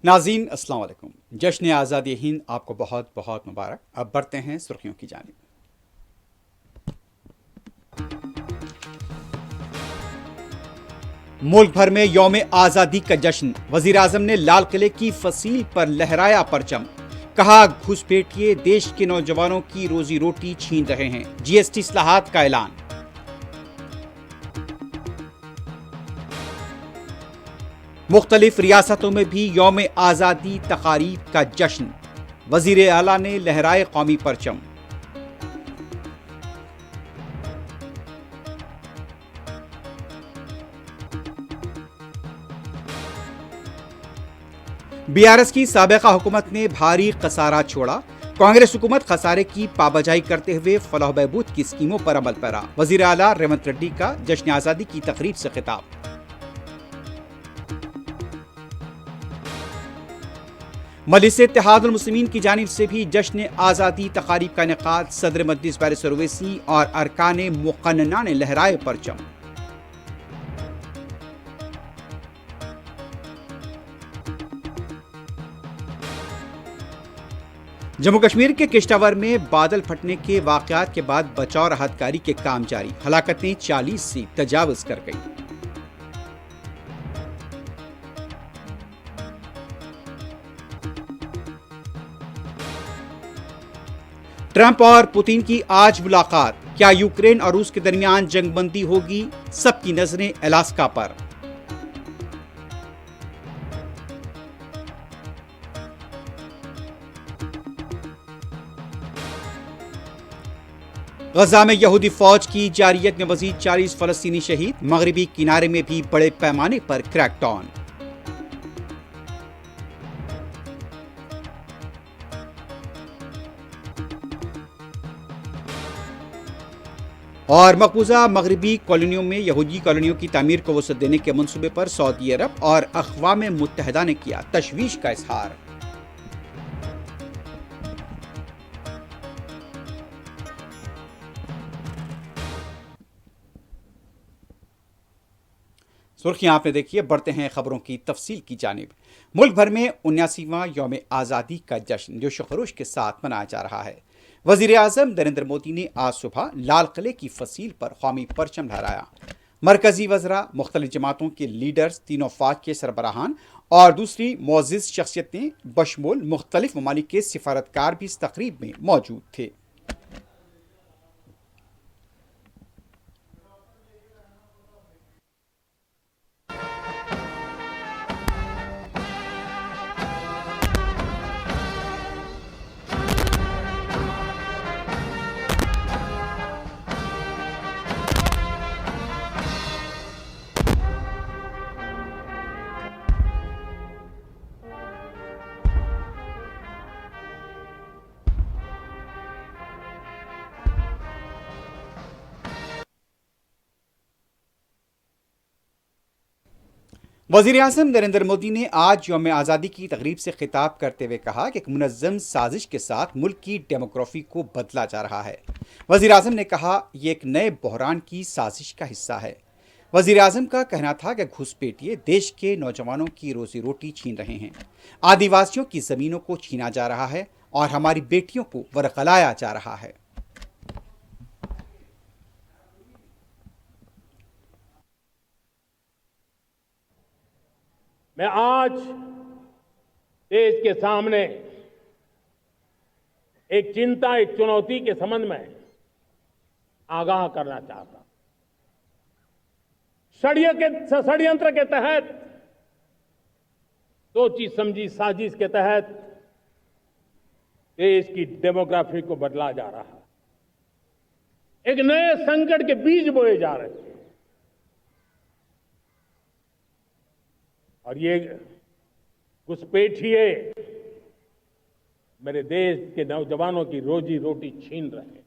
नाज़रीन अस्सलाम वालेकुम। जश्न आज़ादी हिंद आपको बहुत बहुत मुबारक। अब बढ़ते हैं सुर्खियों की जानिब। मुल्क भर में यौम आज़ादी का जश्न। वज़ीर आज़म ने लाल किले की फसील पर लहराया परचम। कहा, घुसपैठिए देश के नौजवानों की रोजी रोटी छीन रहे हैं। जीएसटी इस्लाहात का ऐलान। मुख्तलिफ रियासतों में भी यौम आज़ादी तकारीब का जश्न। वज़ीर आला ने लहराए कौमी परचम। बीआरएस की साबिका हुकूमत ने भारी खसारा छोड़ा। कांग्रेस हुकूमत खसारे की पाबजाई करते हुए फलाह बहबूद की स्कीमों पर अमल पैरा। वज़ीर आला रेवंत रेड्डी का जश्न आज़ादी की तकरीब से खिताब। मजलिस इत्तेहादुल मुस्लिमीन की जानिब से भी जश्न आज़ादी तकारीब का इनेकाद। सदर मजलिस बैरिस्टर ओवैसी और अरकान मुक़न्नना ने लहराए परचम। जम्मू कश्मीर के किश्तवाड़ में बादल फटने के वाकयात के बाद बचाव राहत कार्य के काम जारी। हलाकतें 40 से तजावुज कर गई। ट्रंप और पुतिन की आज मुलाकात। क्या यूक्रेन और रूस के दरमियान जंगबंदी होगी? सबकी नजरें अलास्का पर। गजा में यहूदी फौज की जारियत में मजीद 40 फलस्तीनी शहीद। मगरबी किनारे में भी बड़े पैमाने पर क्रैकडाउन। और मकबूजा मगरबी कॉलोनियों में यहूदी कॉलोनियों की तामीर को वसअत देने के मंसूबे पर सऊदी अरब और अक़वाम मुत्तहिदा ने किया तशवीश का इजहार। सुर्खियां आपने देखी है। बढ़ते हैं खबरों की तफसील की जानिब। मुल्क भर में 79वां यौम आज़ादी का जश्न जोश खरोश के साथ मनाया जा रहा है। वज़ीर आज़म नरेंद्र मोदी ने आज सुबह लाल किले की फसील पर कौमी परचम लहराया। मरकजी वज़रा, मुख्तलिफ जमातों के लीडर्स, तीनों फ़ौज के सरबराहान और दूसरी मोअज़्ज़िज़ शख्सियतें बशमूल मुख्तलिफ ममालिक के सिफारतकार भी इस तकरीब में मौजूद थे। वज़ीर आज़म नरेंद्र मोदी ने आज यौम आज़ादी की तकरीब से खिताब करते हुए कहा कि एक मुनज़्ज़म साजिश के साथ मुल्क की डेमोग्राफी को बदला जा रहा है। वज़ीर आज़म ने कहा, यह एक नए बहरान की साजिश का हिस्सा है। वज़ीर आज़म का कहना था कि घुसपैठिए देश के नौजवानों की रोजी रोटी छीन रहे हैं, आदिवासियों की ज़मीनों को छीना जा रहा है और हमारी बेटियों को वरगलाया जा रहा है। मैं आज देश के सामने एक चिंता, एक चुनौती के संबंध में आगाह करना चाहता हूं। षड्यंत्र के तहत, सोची समझी साजिश के तहत देश की डेमोग्राफी को बदला जा रहा है। एक नए संकट के बीज बोए जा रहे हैं और ये घुसपैठिए मेरे देश के नौजवानों की रोजी रोटी छीन रहे हैं।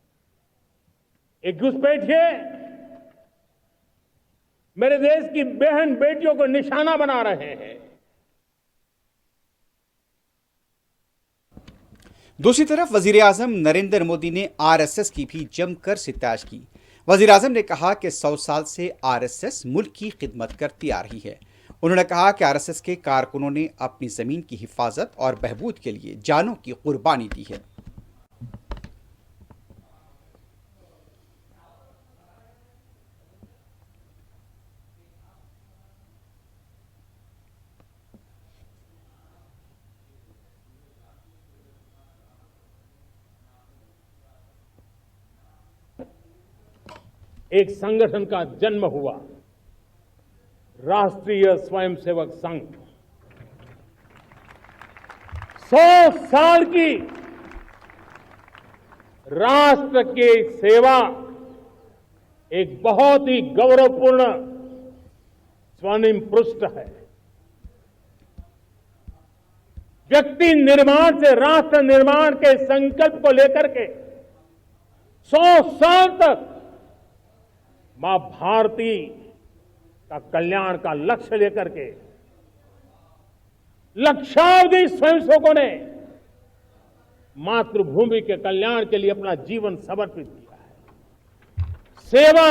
एक घुसपैठिए मेरे देश की बहन बेटियों को निशाना बना रहे हैं। दूसरी तरफ वज़ीर आज़म नरेंद्र मोदी ने आरएसएस की भी जमकर सितारिश की। वज़ीर आज़म ने कहा कि 100 साल से आरएसएस मुल्क की खिदमत करती आ रही है। उन्होंने कहा कि आरएसएस के कारकुनों ने अपनी जमीन की हिफाजत और बहबूद के लिए जानों की कुर्बानी दी है। एक संगठन का जन्म हुआ, राष्ट्रीय स्वयंसेवक संघ। 100 साल की राष्ट्र की सेवा एक बहुत ही गौरवपूर्ण स्वर्णिम पृष्ठ है। व्यक्ति निर्माण से राष्ट्र निर्माण के संकल्प को लेकर के 100 साल तक मां भारती का कल्याण का लक्ष्य लेकर के लक्षावधि स्वयंसेवकों ने मातृभूमि के कल्याण के लिए अपना जीवन समर्पित किया है। सेवा,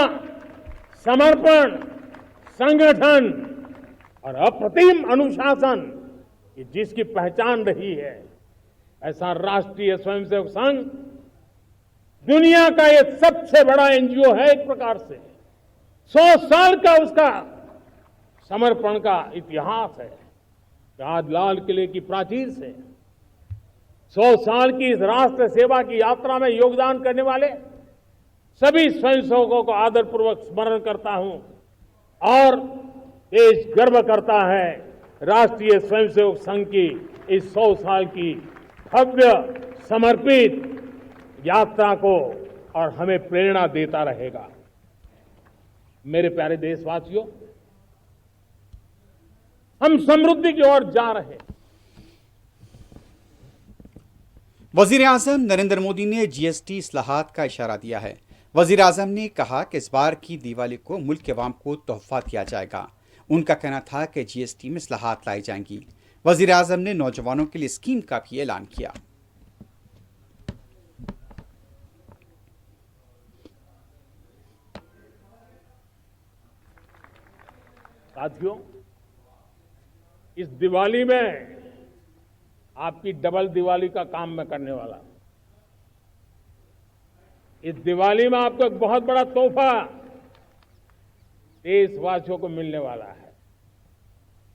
समर्पण, संगठन और अप्रतिम अनुशासन ये जिसकी पहचान रही है, ऐसा राष्ट्रीय स्वयंसेवक संघ दुनिया का ये सबसे बड़ा एनजीओ है। एक प्रकार से 100 साल का उसका समर्पण का इतिहास है। आज लाल किले की प्राचीर से 100 साल की इस राष्ट्र सेवा की यात्रा में योगदान करने वाले सभी स्वयंसेवकों को आदरपूर्वक स्मरण करता हूं और देश गर्व करता है राष्ट्रीय स्वयंसेवक संघ की इस 100 साल की भव्य समर्पित यात्रा को, और हमें प्रेरणा देता रहेगा। मेरे प्यारे देशवासियों, हम समृद्धि की ओर जा रहे हैं। वजीर आजम नरेंद्र मोदी ने जीएसटी इस्लाहात का इशारा दिया है। वजीर आजम ने कहा कि इस बार की दिवाली को मुल्क के अवाम को तोहफा दिया जाएगा। उनका कहना था कि जीएसटी में इस्लाहात लाई जाएंगी। वजीर आजम ने नौजवानों के लिए स्कीम का भी ऐलान किया। साथियों, इस दिवाली में आपकी डबल दिवाली का काम मैं करने वाला हूं। इस दिवाली में आपको एक बहुत बड़ा तोहफा देशवासियों को मिलने वाला है।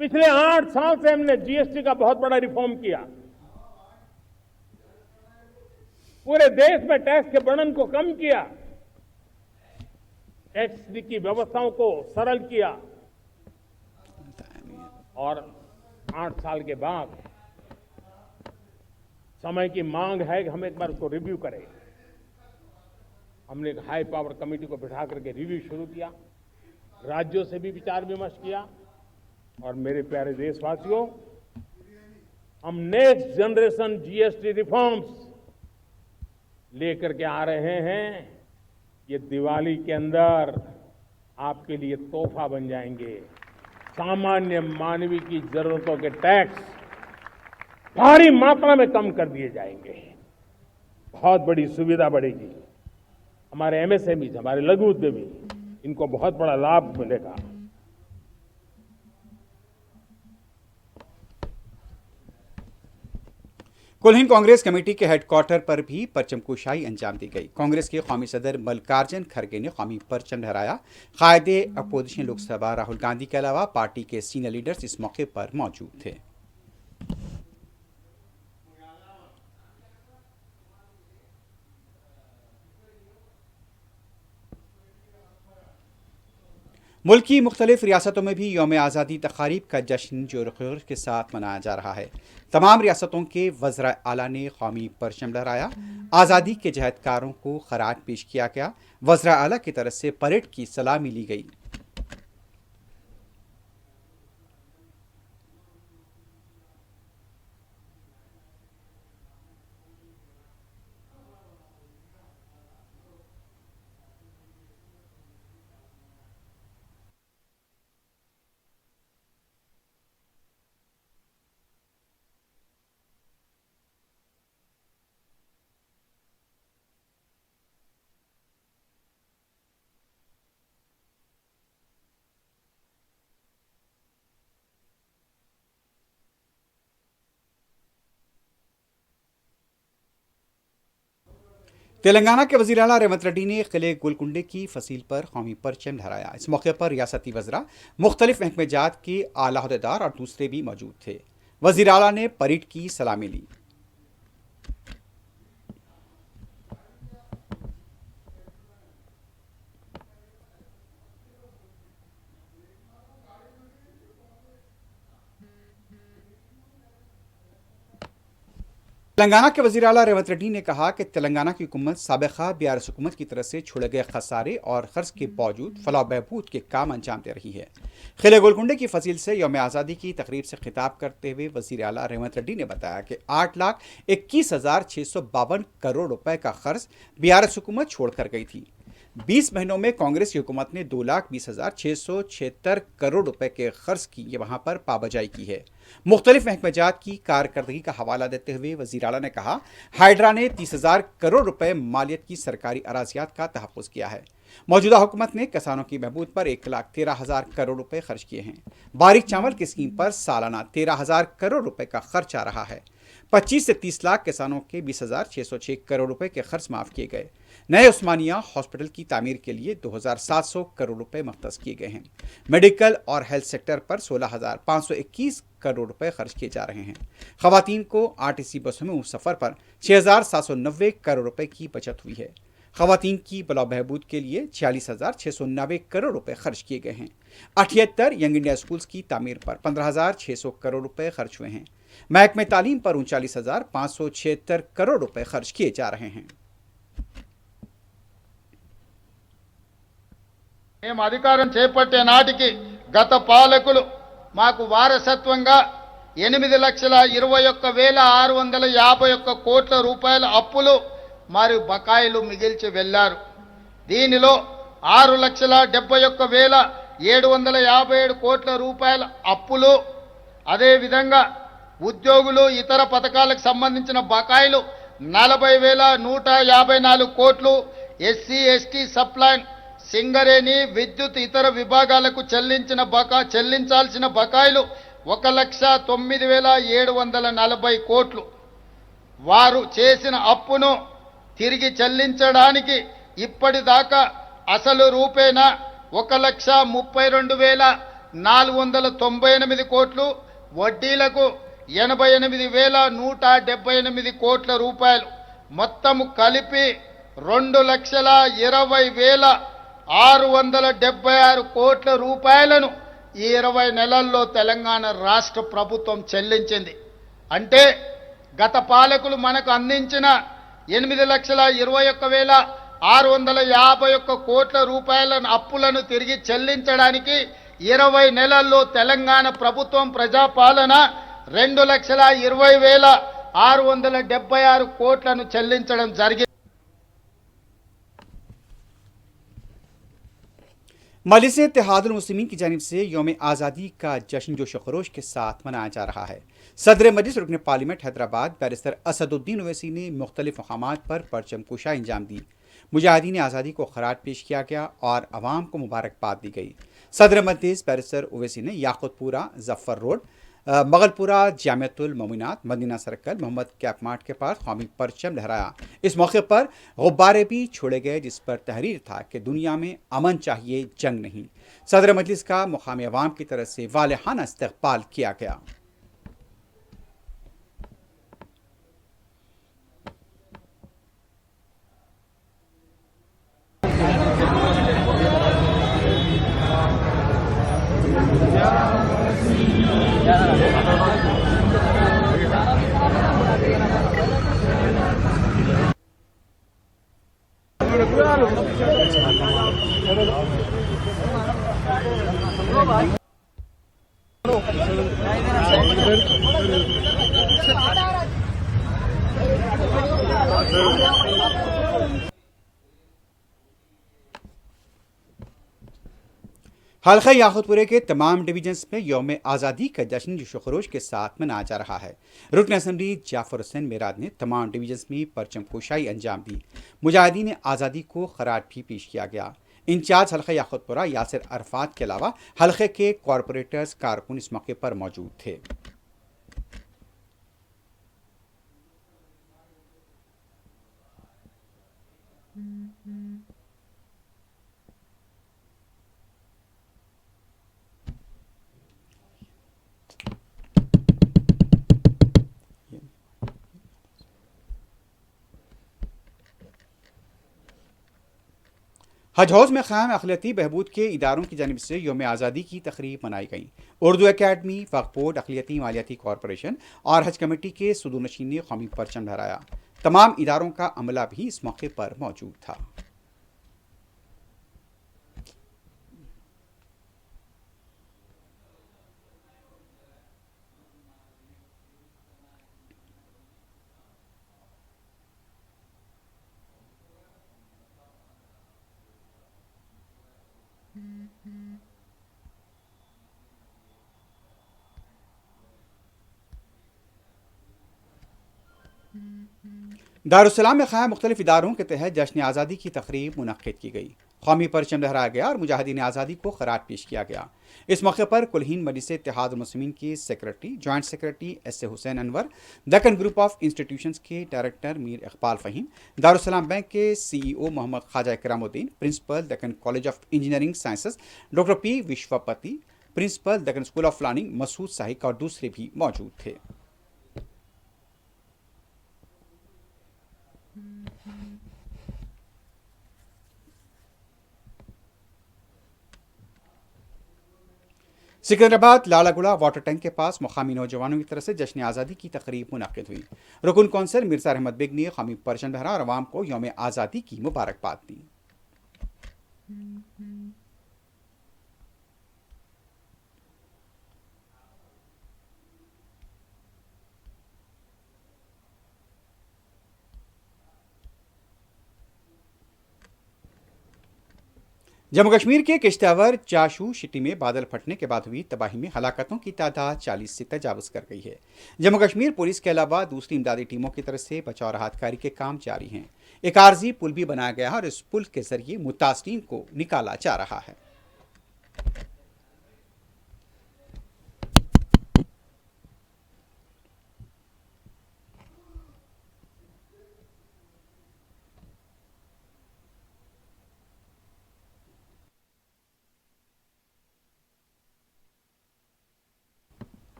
पिछले 8 साल से हमने जीएसटी का बहुत बड़ा रिफॉर्म किया। पूरे देश में टैक्स के बर्डन को कम किया, टैक्स की व्यवस्थाओं को सरल किया, और 8 साल के बाद समय की मांग है कि हम एक बार उसको रिव्यू करें। हमने एक हाई पावर कमेटी को बिठा करके रिव्यू शुरू किया, राज्यों से भी विचार विमर्श किया, और मेरे प्यारे देशवासियों, हम नेक्स्ट जनरेशन जीएसटी रिफॉर्म्स लेकर के आ रहे हैं। ये दिवाली के अंदर आपके लिए तोहफा बन जाएंगे। सामान्य मानवीय की जरूरतों के टैक्स भारी मात्रा में कम कर दिए जाएंगे। बहुत बड़ी सुविधा बढ़ेगी। हमारे एमएसएमई, हमारे लघु उद्यमी, इनको बहुत बड़ा लाभ मिलेगा। कुल्हिन कांग्रेस कमेटी के हेडक्वार्टर पर भी परचम कुशाई अंजाम दी गई। कांग्रेस के कौमी सदर मल्लिकार्जुन खड़गे ने कौमी परचम लहराया। कायदे अपोजिशन लोकसभा राहुल गांधी के अलावा पार्टी के सीनियर लीडर्स इस मौके पर मौजूद थे। मुल्क की मुख्तलिफ रियासतों में भी यौम आज़ादी तकारीब का जश्न जोर के साथ मनाया जा रहा है। तमाम रियासतों के वज़रा आला ने कौमी परचम लहराया। आज़ादी के जहदकारों को खराज पेश किया गया। वज़रा आला की तरफ से परेड की सलामी ली गई। तेलंगाना के वज़ीर आला रेवंत रेड्डी ने किले गोलकुंडे की फसील पर कौमी परचम लहराया। इस मौके पर रियासती वज़रा, मुख्तलिफ महकमे जात के आला अहदेदार और दूसरे भी मौजूद थे। वज़ीर आला ने परेड की सलामी ली। तेलंगाना के वज़ीर आला रेवंत रेड्डी ने कहा कि तेलंगाना की हुकूमत साबिक़ा बीआरएस हुकूमत की तरफ से छोड़े गए खसारे और खर्च के बावजूद फलाह बहबूद के काम अंजाम दे रही है। किले गोलकुंडे की फसील से यौम आज़ादी की तकरीब से खिताब करते हुए वज़ीर आला रेवंत रेड्डी ने बताया कि 8,21,652 करोड़ रुपए का खर्च बीआरएस हुकूमत छोड़कर गई थी। 20 महीनों में कांग्रेस की हुकूमत ने 2,20,676 करोड़ रुपए के खर्च की वहां पर पाबजाई की है। मुख्तलिफ महकमेजात की कारकर्दगी का हवाला देते हुए वज़ीर आला ने कहा, हाइड्रा ने 30,000 करोड़ रुपए मालियत की सरकारी अराजियात का तहफ़्फ़ुज़ किया है। मौजूदा हुकूमत ने किसानों की बहबूद पर 1,13,000 करोड़ रुपए खर्च किए हैं। बारीक चावल की स्कीम पर सालाना 13,000 करोड़ रुपए का खर्च आ रहा है। 25 से 30 लाख किसानों के 20,606 करोड़ रुपए के खर्च माफ किए गए। नए उस्मानिया हॉस्पिटल की तामीर के लिए 2,700 करोड़ रुपए मख्तस किए गए हैं। मेडिकल और हेल्थ सेक्टर पर 16,521 करोड़ रुपए खर्च किए जा रहे हैं। खवातीन को आरटीसी बसों में सफर पर 6,790 करोड़ रुपए की बचत हुई है। खवातीन की बला बहबूद के लिए 46,690 करोड़ रुपए खर्च किए गए हैं। 78 यंग इंडिया स्कूल्स की तामीर पर 15,600 करोड़ रुपए खर्च हुए हैं। महकमे तालीम पर 39,576 करोड़ रुपए खर्च किए जा रहे हैं। మేము అధికారం చేపట్టే నాటికి గత పాలకులు మాకు వారసత్వంగా 8,21,651 కోట్ల రూపాయల అప్పులు మరియు బకాయిలు మిగిల్చి వెళ్లారు. దీనిలో 6,71,757 కోట్ల రూపాయల అప్పులు, అదేవిధంగా ఉద్యోగులు ఇతర పథకాలకు సంబంధించిన బకాయిలు 40,154 కోట్లు, ఎస్సీ ఎస్టీ సప్లైన్ సింగరేణి విద్యుత్ ఇతర విభాగాలకు చెల్లించాల్సిన బకాయిలు 1,09,740 కోట్లు. వారు చేసిన అప్పును తిరిగి చెల్లించడానికి ఇప్పటిదాకా అసలు రూపేణా 1,32,498 కోట్లు, వడ్డీలకు 88,178 కోట్ల రూపాయలు, మొత్తము కలిపి 2,20,676 కోట్ల రూపాయలను ఈ 20 నెలల్లో తెలంగాణ రాష్ట్ర ప్రభుత్వం చెల్లించింది. అంటే గత పాలకులు మనకు అందించిన 8,21,651 కోట్ల రూపాయల అప్పులను తిరిగి చెల్లించడానికి 20 నెలల్లో తెలంగాణ ప్రభుత్వం ప్రజాపాలన 2,20,676 కోట్లను చెల్లించడం జరిగింది. मजलिस इत्तेहादुल मुस्लिमीन की जानिब से यौम आज़ादी का जश्न जोश खरोश के साथ मनाया जा रहा है। सदर मजलिस रुकन पार्लियामेंट हैदराबाद बैरिस्टर असदुद्दीन ओवैसी ने मुख्तलिफ मकामात पर परचम कुशाई अंजाम दी। मुजाहिदीन आज़ादी को खराज पेश किया गया और अवाम को मुबारकबाद दी गई। सदर मजलिस बैरिस्टर ओवैसी ने Yakutpura, Zafar road, Mughalpura, Jamiatul Mominat, Madina circle, Mohammed Cap Mart के पास कौमी परचम लहराया। इस मौके पर गुब्बारे भी छोड़े गए जिस पर तहरीर था कि दुनिया में अमन चाहिए, जंग नहीं। सदर मजलिस का मुकामी अवाम की तरफ से वालिहाना इस्तक़बाल किया गया। हल्का याकुतपुरे के तमाम डिवीजन्स में यौम आज़ादी का जश्न जोश खरोश के साथ मनाया जा रहा है। रुकन असम्बली जाफर हुसैन मेराद ने तमाम डिवीजन्स में परचम कुशाई अंजाम दी। मुजाहिदीन आज़ादी को खराज भी पेश किया गया। इंचार्ज हल्का याकुतपुरा यासिर अरफात के अलावा हल्के के कॉरपोरेटर्स कारकुन इस मौके पर मौजूद थे। हज हाउस में क़याम अक़लियती बहबूद के इदारों की जानिब से यौम आज़ादी की तक़रीब मनाई गई। उर्दू अकेडमी, वक्फ बोर्ड, अक़लियती मालियाती कॉरपोरेशन और हज कमेटी के सुदूरनशीन ने कौमी परचम लहराया। तमाम इदारों का अमला भी इस मौके पर मौजूद था। दारुस्सलाम में क़याम मुख्तलिफ इदारों के तहत जश्न आज़ादी की तक़रीब मुनक़्क़िद की गई। कौमी परचम लहराया गया और मुजाहिदीन आज़ादी को ख़राज पेश किया गया। इस मौके पर कुलहीन मजलिस इत्तेहादुल मुस्लिमीन के secretary, joint secretary S A Hussain Anwar, Deccan group of institutions के डायरेक्टर मीर इकबाल फ़हीम, दारुस्सलाम बैंक के CEO Mohammed Khwaja Ikramuddin, principal Deccan college of engineering sciences doctor P Vishwapati, principal Deccan school of planning Masood Sahik और दूसरे भी मौजूद थे। सिकंदराबाद लालागुड़ा वाटर टैंक के पास मुकामी नौजवानों की तरफ से जश्न आज़ादी की तक़रीब मुनक़्क़िद हुई। रुकन कौंसल मिर्ज़ा अहमद बेग ने कौमी परचम लहराया और अवाम को यौम आज़ादी की मुबारकबाद दी। जम्मू कश्मीर के किश्तवाड़, चाशू, शिटी में बादल फटने के बाद हुई तबाही में हलाकतों की तादाद 40 से तजावज़ कर गई है। जम्मू कश्मीर पुलिस के अलावा दूसरी इमदादी टीमों की तरफ से बचाव राहत कार्य के काम जारी हैं। एक आर्जी पुल भी बनाया गया है और इस पुल के जरिए मुतासरीन को निकाला जा रहा है।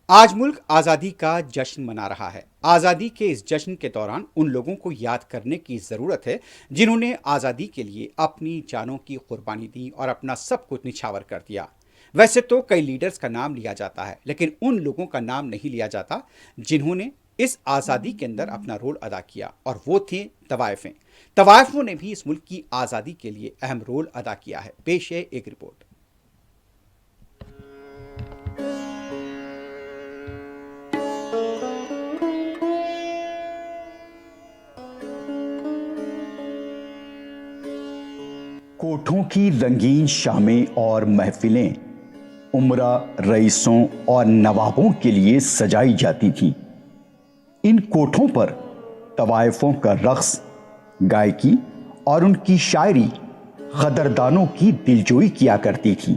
आज मुल्क आज़ादी का जश्न मना रहा है। आज़ादी के इस जश्न के दौरान उन लोगों को याद करने की ज़रूरत है जिन्होंने आज़ादी के लिए अपनी जानों की कुर्बानी दी और अपना सब कुछ निछावर कर दिया। वैसे तो कई लीडर्स का नाम लिया जाता है, लेकिन उन लोगों का नाम नहीं लिया जाता जिन्होंने इस आज़ादी के अंदर अपना रोल अदा किया, और वो थे तवाइफें। तवाइफों ने भी इस मुल्क की आज़ादी के लिए अहम रोल अदा किया है। पेश है एक रिपोर्ट। कोठों की रंगीन शामें और महफिलें उमरा, रईसों और नवाबों के लिए सजाई जाती थी। इन कोठों पर तवाइफों का रक़्स, गायकी और उनकी शायरी कदरदानों की दिलजोई किया करती थी।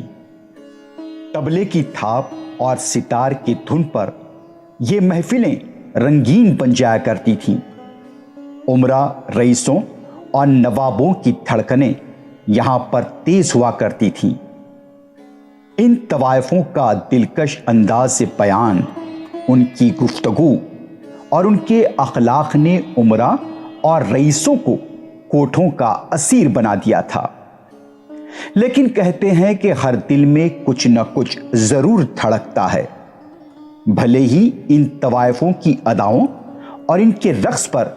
तबले की थाप और सितार की धुन पर ये महफिलें रंगीन बन जाया करती थीं। उमरा, रईसों और नवाबों की धड़कनें यहां पर तेज हुआ करती थीं। इन तवाइफों का दिलकश अंदाज से बयान, उनकी गुफ्तगू और उनके अखलाक ने उमरा और रईसों को कोठों का असीर बना दिया था। लेकिन कहते हैं कि हर दिल में कुछ न कुछ जरूर धड़कता है। भले ही इन तवाइफों की अदाओं और इनके रक्स पर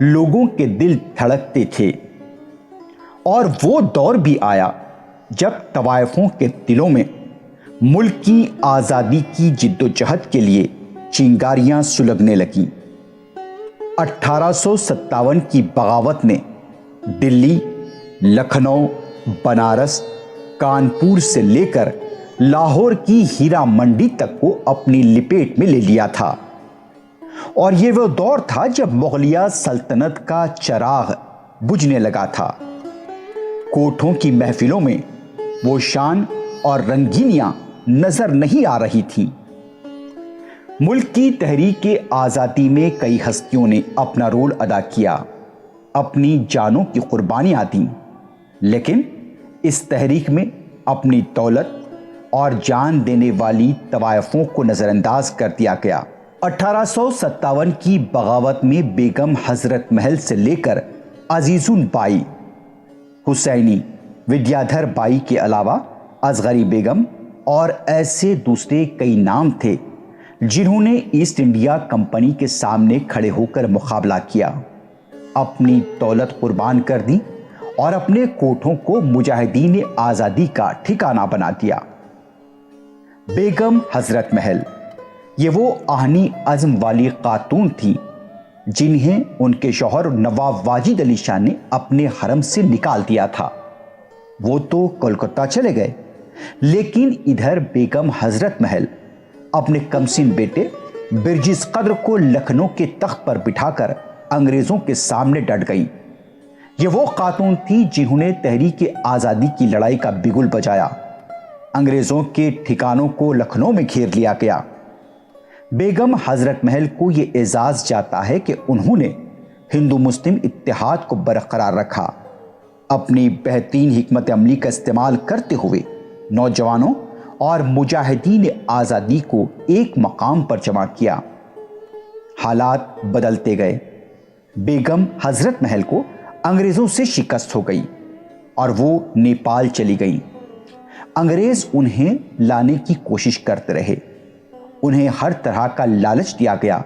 लोगों के दिल धड़कते थे, और वो दौर भी आया जब तवाइफों के दिलों में मुल्क की आज़ादी की जिद्दोजहद के लिए चिंगारियां सुलगने लगीं। 1857 की बगावत ने दिल्ली, लखनऊ, बनारस, कानपुर से लेकर लाहौर की हीरा मंडी तक को अपनी लिपेट में ले लिया था। और ये वो दौर था जब मुगलिया सल्तनत का चराग बुझने लगा था। कोठों की महफिलों में वो शान और रंगीनियां नजर नहीं आ रही थी। मुल्क की तहरीक आज़ादी में कई हस्तियों ने अपना रोल अदा किया, अपनी जानों की कुर्बानियां दी, लेकिन इस तहरीक में अपनी दौलत और जान देने वाली तवाइफों को नज़रअंदाज कर दिया गया। 1857 की बगावत में बेगम हजरत महल से लेकर अजीजुन बाई, हुसैनी, विद्याधर बाई के अलावा असगरी बेगम और ऐसे दूसरे कई नाम थे जिन्होंने ईस्ट इंडिया कंपनी के सामने खड़े होकर मुकाबला किया, अपनी दौलत कुर्बान कर दी और अपने कोठों को मुजाहिदीन आज़ादी का ठिकाना बना दिया। बेगम हजरत महल ये वो आहनी अज़्म वाली खातून थी जिन्हें उनके शौहर नवाब वाजिद अली शाह ने अपने हरम से निकाल दिया था। वो तो कोलकाता चले गए, लेकिन इधर बेगम हजरत महल अपने कमसिन बेटे बिरजिस कद्र को लखनऊ के तख्त पर बिठाकर अंग्रेजों के सामने डट गई। ये वो खातून थी जिन्होंने तहरीक आज़ादी की लड़ाई का बिगुल बजाया। अंग्रेजों के ठिकानों को लखनऊ में घेर लिया गया। बेगम हजरत महल को यह एजाज जाता है कि उन्होंने हिंदू मुस्लिम इत्तेहाद को बरकरार रखा, अपनी बेहतरीन हिकमत अमली का इस्तेमाल करते हुए नौजवानों और मुजाहिदीन आज़ादी को एक मकाम पर जमा किया। हालात बदलते गए। बेगम हजरत महल को अंग्रेजों से शिकस्त हो गई और वो नेपाल चली गई। अंग्रेज उन्हें लाने की कोशिश करते रहे, उन्हें हर तरह का लालच दिया गया,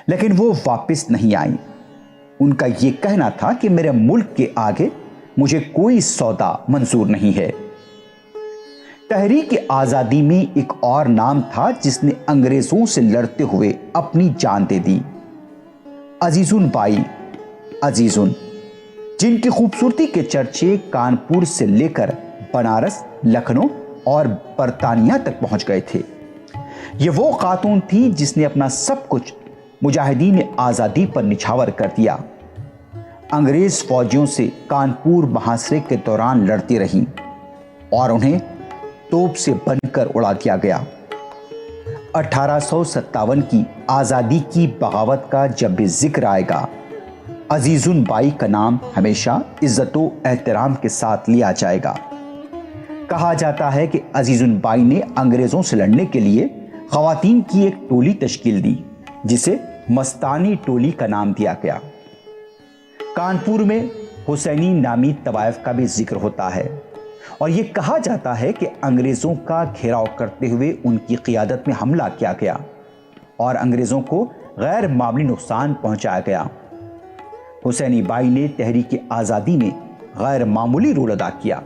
लेकिन वो वापस नहीं आई। उनका ये कहना था कि मेरे मुल्क के आगे मुझे कोई सौदा मंजूर नहीं है। तहरीक आज़ादी में एक और नाम था जिसने अंग्रेजों से लड़ते हुए अपनी जान दे दी, अजीजुन बाई। अजीजुन जिनकी खूबसूरती के चर्चे कानपुर से लेकर बनारस, लखनऊ और बरतानिया तक पहुंच गए थे। ये वो खातून थी जिसने अपना सब कुछ मुजाहिदीन आज़ादी पर निछावर कर दिया। अंग्रेज फौजियों से कानपुर मुहासरे के दौरान लड़ती रही और उन्हें तोप से बनकर उड़ा दिया गया। 1857 की आज़ादी की बगावत का जब भी जिक्र आएगा, अजीजुन बाई का नाम हमेशा इज्जतो एहतराम के साथ लिया जाएगा। कहा जाता है कि अजीजुन बाई ने अंग्रेजों से लड़ने के लिए खवातीन की एक टोली तश्कील दी, जिसे मस्तानी टोली का नाम दिया गया। कानपुर में हुसैनी नामी तवायफ का भी जिक्र होता है और यह कहा जाता है कि अंग्रेजों का घेराव करते हुए उनकी क़ियादत में हमला किया गया और अंग्रेजों को गैर मामूली नुकसान पहुंचाया गया। हुसैनी बाई ने तहरीक आज़ादी में गैर मामूली रोल अदा किया।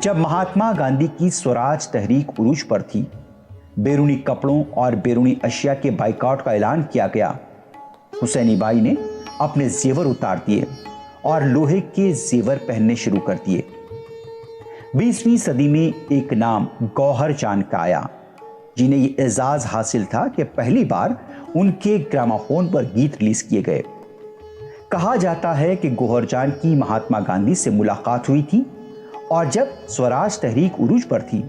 जब महात्मा गांधी की स्वराज तहरीक उरूज पर थी, बैरूनी कपड़ों और बैरूनी अशिया के बाइकआउट का ऐलान किया गया। हुसैनी बाई ने अपने जेवर उतार दिए और लोहे के जेवर पहनने शुरू कर दिए। 20वीं सदी में एक नाम गौहर जान का आया, जिन्हें यह एजाज हासिल था कि पहली बार उनके ग्रामाफोन पर गीत रिलीज किए गए। कहा जाता है कि गौहर जान की महात्मा गांधी से मुलाकात हुई थी और जब स्वराज तहरीक उरूज पर थी,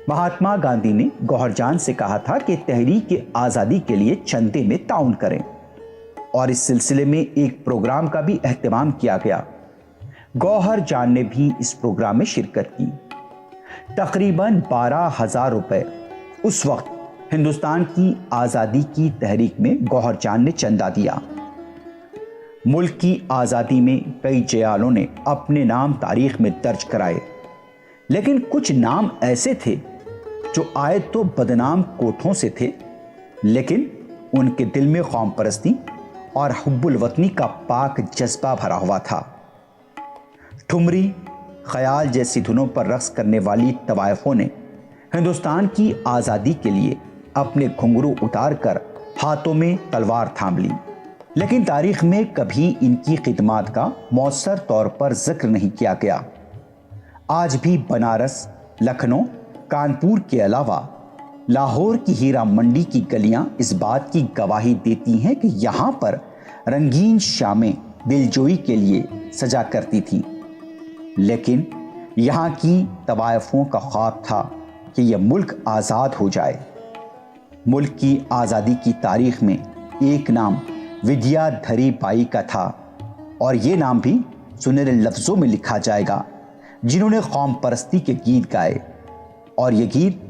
महात्मा गांधी ने गौहर जान से कहा था कि तहरीक आज़ादी के लिए चंदे में ताउन करें और इस सिलसिले में एक प्रोग्राम का भी एहतमाम किया गया। गौहर जान ने भी इस प्रोग्राम में शिरकत की। तकरीबन 12,000 रुपए उस वक्त हिंदुस्तान की आज़ादी की तहरीक में गौहर जान ने चंदा दिया। मुल्क की आज़ादी में कई जयालों ने अपने नाम तारीख में दर्ज कराए, लेकिन कुछ नाम ऐसे थे जो आए तो बदनाम कोठों से थे, लेकिन उनके दिल में कौम परस्ती और हुब्बुल वतनी का पाक जज्बा भरा हुआ था। ठुमरी, ख्याल जैसी धुनों पर रक्स करने वाली तवायफों ने हिंदुस्तान की आज़ादी के लिए अपने घुंघरू उतार कर हाथों में तलवार थाम ली, लेकिन तारीख में कभी इनकी खिदमात का मौसर तौर पर जिक्र नहीं किया गया। आज भी बनारस, लखनऊ, कानपुर के अलावा लाहौर की हीरा मंडी की गलियां इस बात की गवाही देती हैं कि यहाँ पर रंगीन शामें दिलजोई के लिए सजा करती थी, लेकिन यहाँ की तवायफों का ख्वाब था कि यह मुल्क आज़ाद हो जाए। मुल्क की आज़ादी की तारीख में एक नाम विद्याधरी बाई का था और ये नाम भी सुनहरे लफ्ज़ों में लिखा जाएगा, जिन्होंने कौम परस्ती के गीत गाए और ये गीत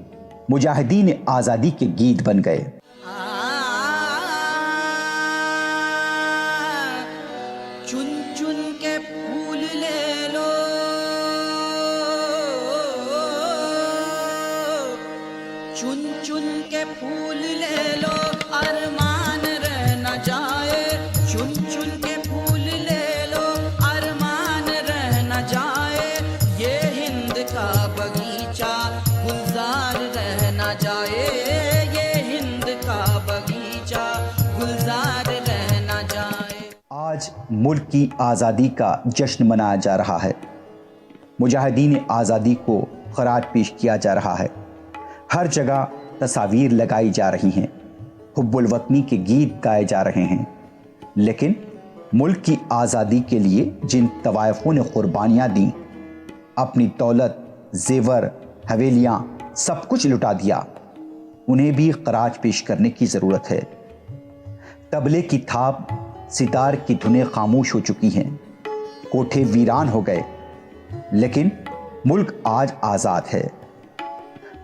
मुजाहिदीन आज़ादी के गीत बन गए। चुन चुन के फूल ले लो, बगीचा गुलजार रह ना जाए। आज मुल्क की आज़ादी का जश्न मनाया जा रहा है। मुजाहिदीन आज़ादी को खराज पेश किया जा रहा है। हर जगह तस्वीर लगाई जा रही हैं, हुब्बुल वतनी के गीत गाए जा रहे हैं। लेकिन मुल्क की आज़ादी के लिए जिन तवाइफों ने कुर्बानियाँ दी, अपनी दौलत, जेवर, हवेलियाँ सब कुछ लुटा दिया, उन्हें भी खराज पेश करने की ज़रूरत है। तबले की थाप, सितार की धुनें खामोश हो चुकी हैं, कोठे वीरान हो गए, लेकिन मुल्क आज आज़ाद है।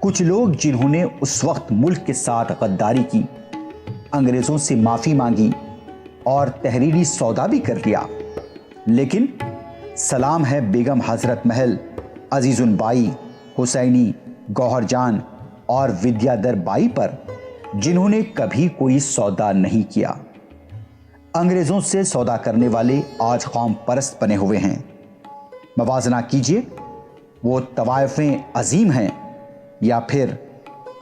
कुछ लोग जिन्होंने उस वक्त मुल्क के साथ गद्दारी की, अंग्रेज़ों से माफ़ी मांगी और तहरीरी सौदा भी कर लिया, लेकिन सलाम है बेगम हज़रत महल, अजीज़ुन बाई, हुसैनी, गौहर जान और विद्याधर बाई पर, जिन्होंने कभी कोई सौदा नहीं किया। अंग्रेज़ों से सौदा करने वाले आज कौम परस्त बने हुए हैं। मवाजना कीजिए, वो तवाइफें अजीम हैं या फिर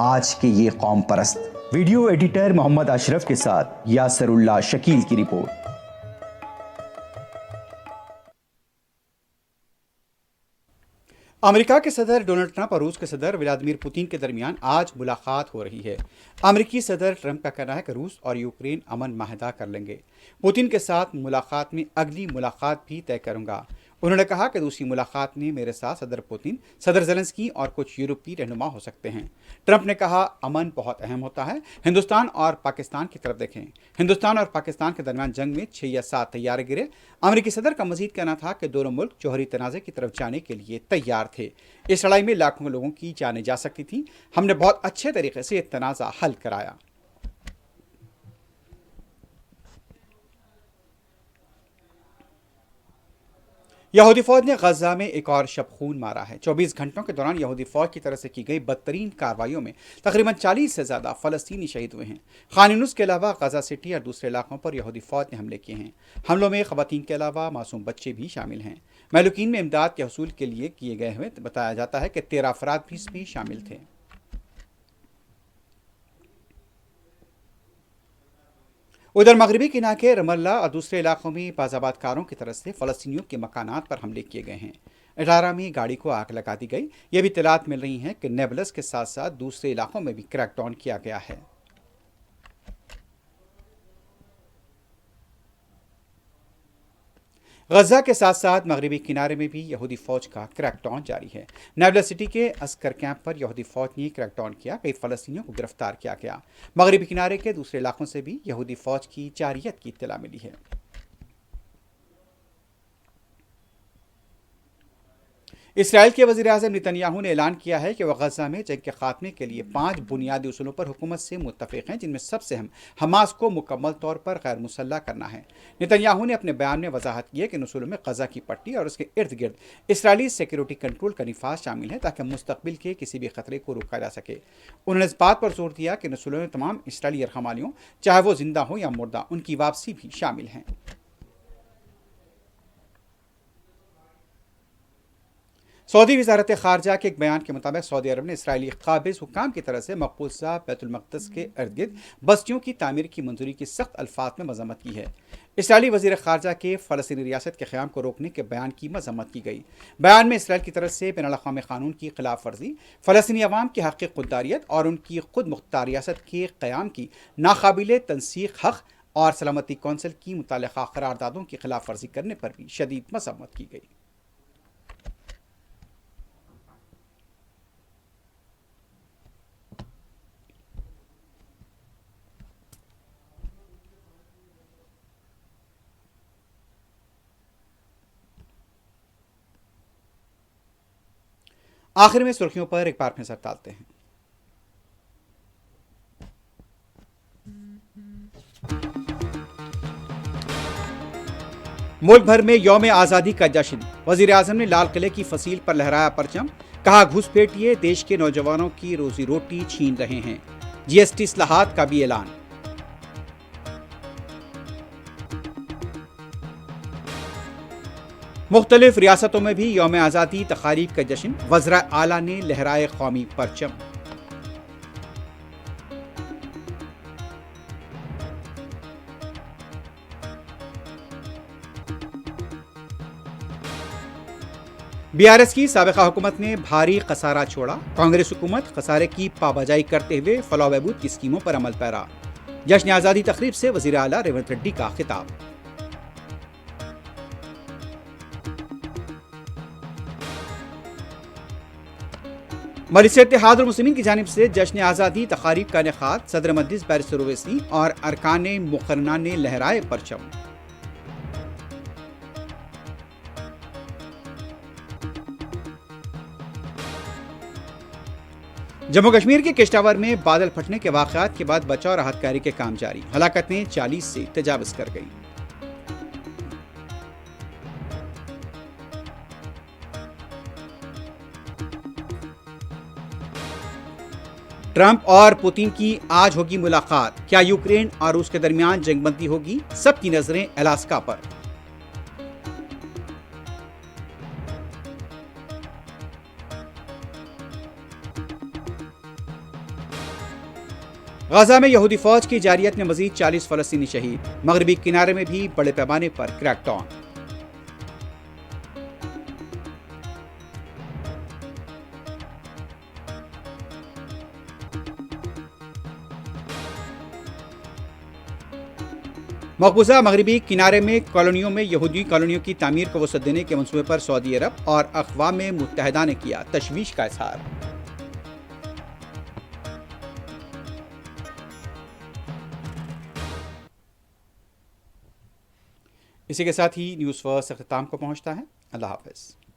आज के ये कौम परस्त। वीडियो एडिटर मोहम्मद अशरफ के साथ यासरुल्लाह शकील की रिपोर्ट। अमेरिका के सदर डोनाल्ड ट्रंप और रूस के सदर व्लादिमीर पुतिन के दरमियान आज मुलाकात हो रही है। अमेरिकी सदर ट्रंप का कहना है कि रूस और यूक्रेन अमन माहिदा कर लेंगे। पुतिन के साथ मुलाकात में अगली मुलाकात भी तय करूंगा। उन्होंने कहा कि दूसरी मुलाकात में मेरे साथ सदर पुतिन, सदर ज़ेलेंस्की और कुछ यूरोपीय रहनुमा हो सकते हैं। ट्रंप ने कहा, अमन बहुत अहम होता है। हिंदुस्तान और पाकिस्तान की तरफ देखें। हिंदुस्तान और पाकिस्तान के दरमियान जंग में 6 या 7 तैयारे गिरे। अमेरिकी सदर का मजीद कहना था कि दोनों मुल्क जौहरी तनाज़े की तरफ जाने के लिए तैयार थे। इस लड़ाई में लाखों लोगों की जानें जा सकती थी। हमने बहुत अच्छे तरीके से तनाज़ा हल कराया। यहूदी फौज ने गजा में एक और शब खून मारा है। 24 घंटों के दौरान यहूदी फौज की तरफ से की गई बदतरीन कार्रवाइयों में तकरीबन 40 से ज़्यादा फ़लस्तीनी शहीद हुए हैं। खान यूनिस के अलावा गजा सिटी और दूसरे इलाकों पर यहूदी फौज ने हमले किए हैं। हमलों में ख़वातीन के अलावा मासूम बच्चे भी शामिल हैं। महलूकीन में इमदाद के हसूल के लिए किए गए हुए बताया जाता है कि 13 अफराद भी इसमें शामिल थे। उधर मगरबी किनारे के रमल्ला और दूसरे इलाकों में बाजाबादकारों की तरफ से फ़लस्तीनियों के मकानात पर हमले किए गए हैं। अटारा में गाड़ी को आग लगा दी गई। ये भी इत्तलात मिल रही हैं कि नेबलस के साथ साथ दूसरे इलाकों में भी क्रैकडाउन किया गया है। गजा के साथ साथ मगरबी किनारे में भी यहूदी फौज का क्रैकडाउन जारी है। नेबलस सिटी के अस्कर कैंप पर यहूदी फौज ने क्रैकडाउन किया। कई फ़लस्तीनियों को गिरफ्तार किया गया। मगरबी किनारे के दूसरे इलाकों से भी यहूदी फौज की जारियत की इत्तला मिली है। इसराइल के वज़ीर-ए-आज़म नेतन्याहू ने ऐलान किया है कि वह गजा में जंग के खात्मे के लिए 5 बुनियादी उसूलों पर हुकूमत से मुत्तफ़िक़ हैं, जिनमें सबसे अहम हमास को मुकम्मल तौर पर गैर मुसल्लह करना है। नेतन्याहू ने अपने बयान में वजाहत की है कि इन उसूलों में गजा की पट्टी और उसके इर्द गिर्द इसराइली सिक्योरिटी कंट्रोल का निफाज शामिल है, ताकि मुस्तक़बिल के किसी भी खतरे को रोका जा सके। उन्होंने इस बात पर जोर दिया कि इन उसूलों में तमाम इसराइली यरहमालियों, चाहे वो जिंदा हो या मुर्दा, उनकी वापसी भी शामिल हैं। सऊदी वज़ारत ख़ारजा के एक बयान के मुताबिक सऊदी अरब ने इसराइली काबिज़ हुक्काम की तरह से मकबूजा बैतुल मक़दस के इर्द गिर्द बस्तियों की तामीर की मंजूरी की सख्त अल्फाज में मज़म्मत की है। इसराइली वज़ीर ख़ारजा के फ़लस्तीनी रियासत के क़याम को रोकने के बयान की मज़म्मत की गई। बयान में इसराइल की तरफ से बैनुल-अक़वामी क़ानून की खिलाफ वर्जी, फ़लस्तीनी अवाम की हक़ ख़ुददारियत और उनकी खुद मुख्तार रियासत के क़याम की नाकाबिले तनसीख हक़ और सलामती कौंसिल की मुतल्लिक़ा करारदादों की खिलाफ वर्जी करने पर भी शदीद मज़म्मत की गई। आखिर में सुर्खियों पर एक बार फिर नजर डालते हैं। मुल्क भर में यौम आज़ादी का जश्न। वज़ीर आज़म ने लाल किले की फसील पर लहराया परचम। कहा, घुसपैठिए देश के नौजवानों की रोजी रोटी छीन रहे हैं। जीएसटी इस्लाहात का भी ऐलान। मुख्तलिफ रियासतों में भी यौम आज़ादी तकारीब का जश्न। वज़रा आला ने लहराए कौमी परचम। बीआरएस की साबिका हुकूमत ने भारी खसारा छोड़ा, कांग्रेस हुकूमत खसारे की पाबजाई करते हुए फलाह बहबूद की स्कीमों पर अमल पैरा। जश्न आज़ादी तकरीब से वज़ीर आला रेवंत रेड्डी का खिताब। मजलिस इत्तेहादुल मुस्लिमीन की जानिब से जश्न आज़ादी तकारीब का इनेकाद, सदर मजलिस बैरिस्टर ओवैसी और अरकान मुकर्रना ने लहराए परचम। जम्मू कश्मीर के किश्तवाड़ में बादल फटने के वाक़यात के बाद बचाव राहत कार्य के काम जारी, हलाकतें 40 से तजावज़ कर गई। ट्रंप और पुतिन की आज होगी मुलाकात, क्या यूक्रेन और रूस के दरमियान जंगबंदी होगी? सबकी नजरें अलास्का पर। गाजा में यहूदी फौज की जारियत में मजीद 40 फलस्तीनी शहीद, मगरबी किनारे में भी बड़े पैमाने पर क्रैकडाउन। मकबूजा मगरबी किनारे में कॉलोनियों में यहूदी कॉलोनियों की तामीर को वसअत देने के मंसूबे पर सऊदी अरब और अक़वाम मुत्तहिदा ने किया तशवीश का इजहार। इसी के साथ ही न्यूज़ फर्स्ट अख्ताम को पहुंचता है। अल्लाह हाफ़िज़।